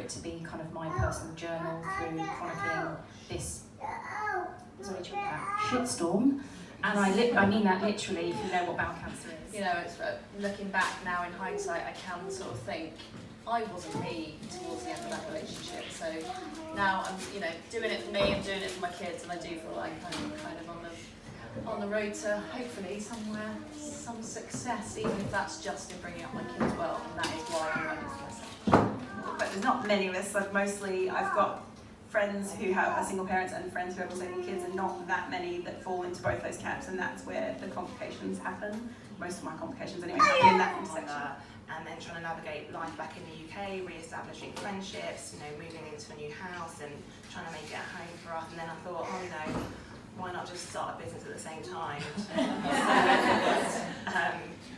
it to be kind of my personal journal through chronicling this shitstorm. And I mean that literally, if you know what bowel cancer is. You know, it's looking back now in hindsight, I can sort of think I wasn't me towards the end of that relationship. So now I'm, you know, doing it for me and doing it for my kids, and I do feel like I'm kind of on the road to hopefully somewhere, some success, even if that's just in bringing up my kids well, and that is why I'm writing this message. But there's not many of us. Like mostly, I've got friends who are single parents and friends who have also kids, and not that many that fall into both those camps, and that's where the complications happen. Most of my complications anyway happen in that intersection. And then trying to navigate life back in the UK, re-establishing friendships, you know, moving into a new house and trying to make it a home for us. And then I thought, oh, you know, why not just start a business at the same time?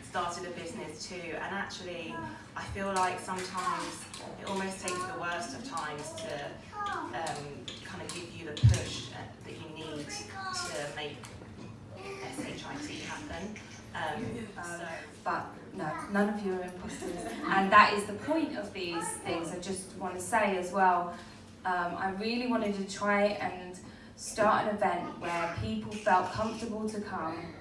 Started a business too, and actually I feel like sometimes it almost takes the worst of times to kind of give you the push that you need to make SHIT happen. But no, none of you are imposters, and that is the point of these things. I just want to say as well, I really wanted to try and start an event where people felt comfortable to come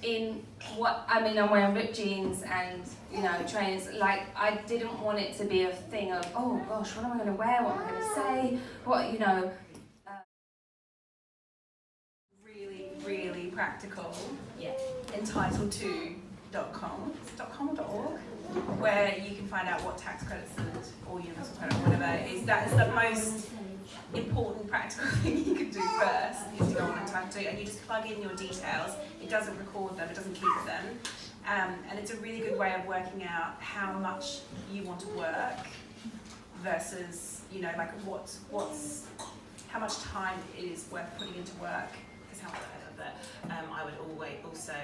in what, I mean, I'm wearing ripped jeans and, you know, trainers. Like, I didn't want it to be a thing of, oh gosh, what am I going to wear, what am I going to say, what, you know. Really, really practical. Yeah. Entitled2.com. Is it .com or .org? Where you can find out what tax credits and or universal credit or whatever is. That is the most important practical thing you can do first, is to go on Entitled2, and you just plug in your details. It doesn't record them, it doesn't keep them, and it's a really good way of working out how much you want to work versus, you know, like what's how much time it is worth putting into work. Because how I would always also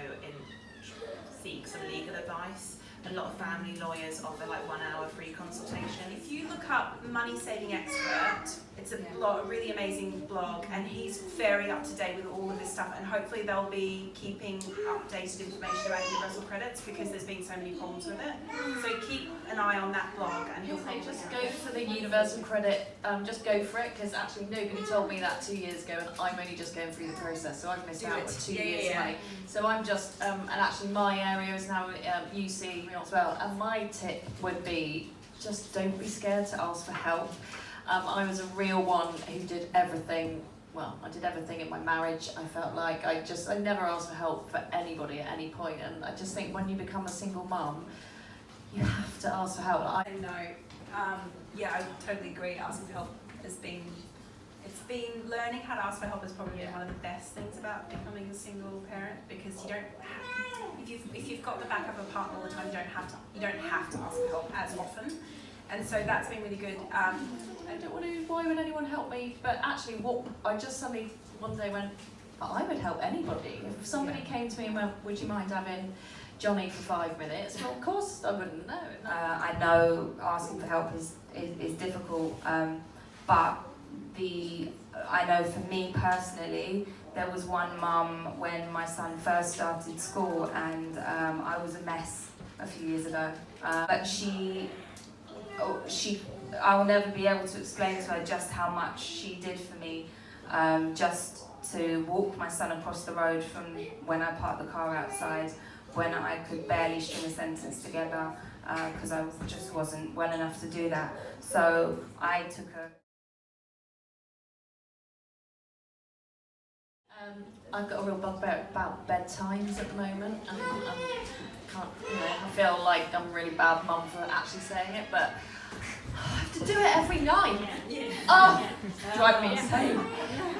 seek some legal advice. A lot of family lawyers offer like 1 hour free consultation. If you look up Money Saving Expert, it's a blog, a really amazing blog, and he's very up to date with all of this stuff, and hopefully they'll be keeping updated information about universal credits because there's been so many problems with it. So keep an eye on that blog, and he'll Say just go for the universal credit, just go for it, because actually nobody told me that 2 years ago, and I'm only just going through the process, so I've missed out with 2 years away. So I'm just, and actually my area is now UC as well, and my tip would be just don't be scared to ask for help. I was a real one who did everything. Well, I did everything in my marriage. I felt like I never asked for help for anybody at any point, and I just think when you become a single mum, you have to ask for help. Yeah, I totally agree. Asking for help has been, learning how to ask for help has probably been one of the best things about becoming a single parent, because you don't have, if you've got the backup of a partner all the time, you don't have to ask for help as often, and so that's been really good. I don't want to, why would anyone help me? But actually what, I just suddenly one day went, but I would help anybody. If somebody came to me and went, would you mind having Johnny for 5 minutes? Well, of course I wouldn't know. I know asking for help is difficult, but I know for me personally, there was one mum when my son first started school, and I was a mess a few years ago, but I will never be able to explain to her just how much she did for me, just to walk my son across the road from when I parked the car outside, when I could barely string a sentence together, because I just wasn't well enough to do that. So I took her. I've got a real bugbear about bedtimes at the moment, and can't, you know, I feel like I'm a really bad mum for actually saying it, but I have to do it every night. Oh, drive me insane.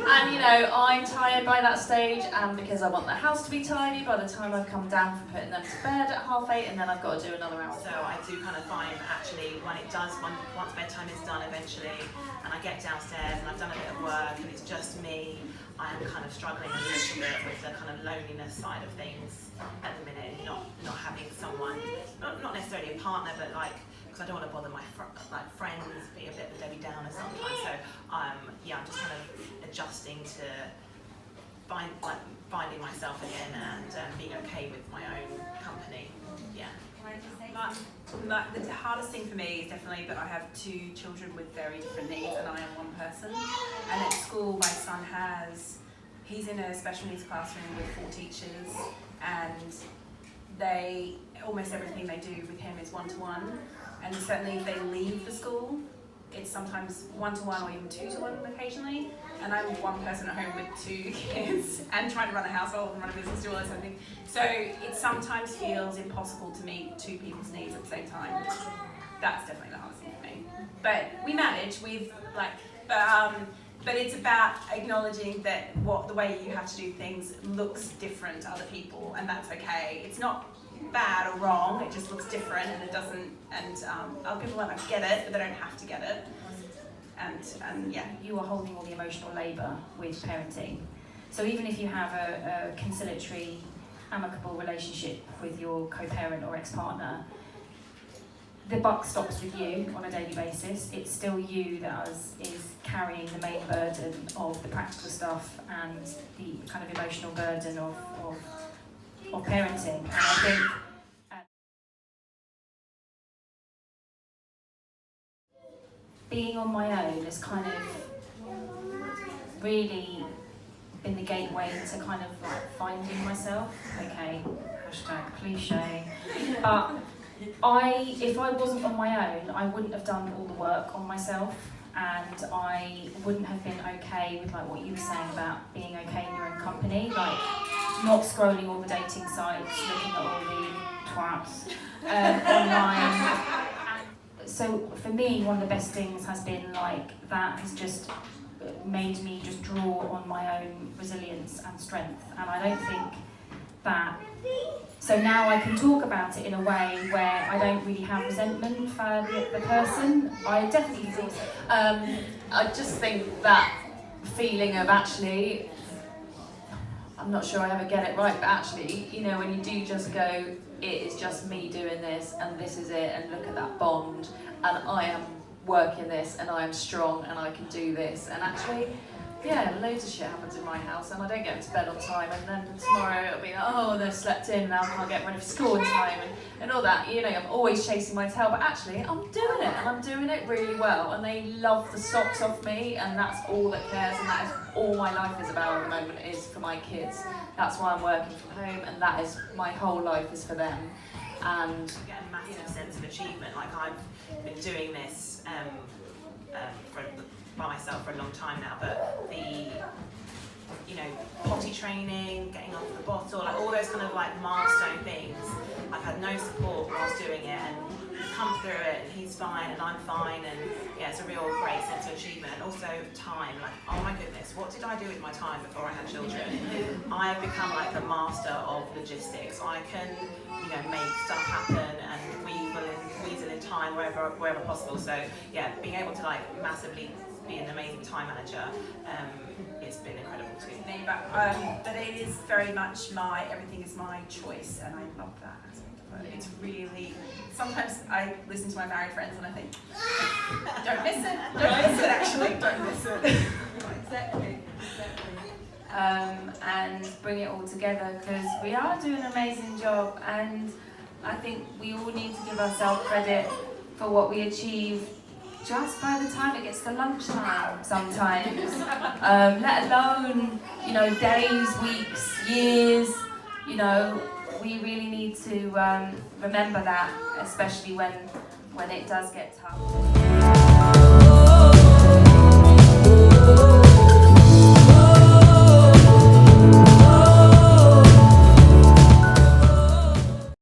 And you know, I'm tired by that stage, and because I want the house to be tidy by the time I've come down from putting them to bed at 8:30, and then I've got to do another hour. So I do kind of find actually once bedtime is done eventually, and I get downstairs and I've done a bit of work and it's just me, I am kind of struggling a little bit with the kind of loneliness side of things at the minute, not having someone, not necessarily a partner, but like, because I don't want to bother my friends, be a bit of a Debbie Downer sometimes. So yeah, I'm just kind of adjusting to finding myself again and being okay with my own company. Yeah. I just say The hardest thing for me is definitely that I have 2 children with very different needs and I am one person. And at school my son he's in a special needs classroom with 4 teachers and almost everything they do with him is one-to-one. And certainly if they leave the school, it's sometimes one-to-one or even 2-to-1 occasionally. And I'm one person at home with 2 kids and trying to run a household and run a business, do all this kind of thing. So it sometimes feels impossible to meet 2 people's needs at the same time. That's definitely the hardest thing for me. But we manage. But it's about acknowledging that the way you have to do things looks different to other people, and that's okay. It's not bad or wrong. It just looks different, and it doesn't. And other people might not get it, but they don't have to get it. And yeah. You are holding all the emotional labour with parenting. So even if you have a conciliatory, amicable relationship with your co-parent or ex-partner, the buck stops with you on a daily basis. It's still you that is carrying the main burden of the practical stuff and the kind of emotional burden of parenting. And I think being on my own has kind of really been the gateway to kind of like finding myself. Okay, hashtag cliche. But if I wasn't on my own, I wouldn't have done all the work on myself, and I wouldn't have been okay with like what you were saying about being okay in your own company, like not scrolling all the dating sites, looking at all the twats online. So for me, one of the best things has been like that has just made me just draw on my own resilience and strength, and I don't think that. So now I can talk about it in a way where I don't really have resentment for the person. I definitely feel so. I just think that feeling of actually, I'm not sure I ever get it right, but actually, you know, when you do just go, it is just me doing this and this is it, and look at that bond, and I am working this and I am strong and I can do this, and actually, yeah, loads of shit happens in my house and I don't get to bed on time, and then tomorrow it'll be, oh, they've slept in, now I can't get ready for school in time, and all that, you know, I'm always chasing my tail, but actually I'm doing it, and I'm doing it really well, and they love the socks off me, and that's all that cares, and that is all my life is about at the moment, is for my kids. That's why I'm working from home, and that is, my whole life is for them. And I get a massive sense of achievement. Like, I've been doing this by myself for a long time now, but potty training, getting off the bottle, like all those kind of like milestone things, I've had no support whilst doing it, and come through it, and he's fine and I'm fine, and yeah, it's a real great sense of achievement. And also time, like, oh my goodness, what did I do with my time before I had children? I have become like the master of logistics. I can, make stuff happen and weasel in time wherever possible. So yeah, being able to like massively be an amazing time manager, it's been incredible too. But it is very much everything is my choice, and I love that aspect of it. It's really, sometimes I listen to my married friends and I think, don't miss it actually, don't miss it. Exactly. And bring it all together, because we are doing an amazing job, and I think we all need to give ourselves credit for what we achieve just by the time it gets to lunchtime sometimes, let alone, days, weeks, years. We really need to remember that, especially when it does get tough.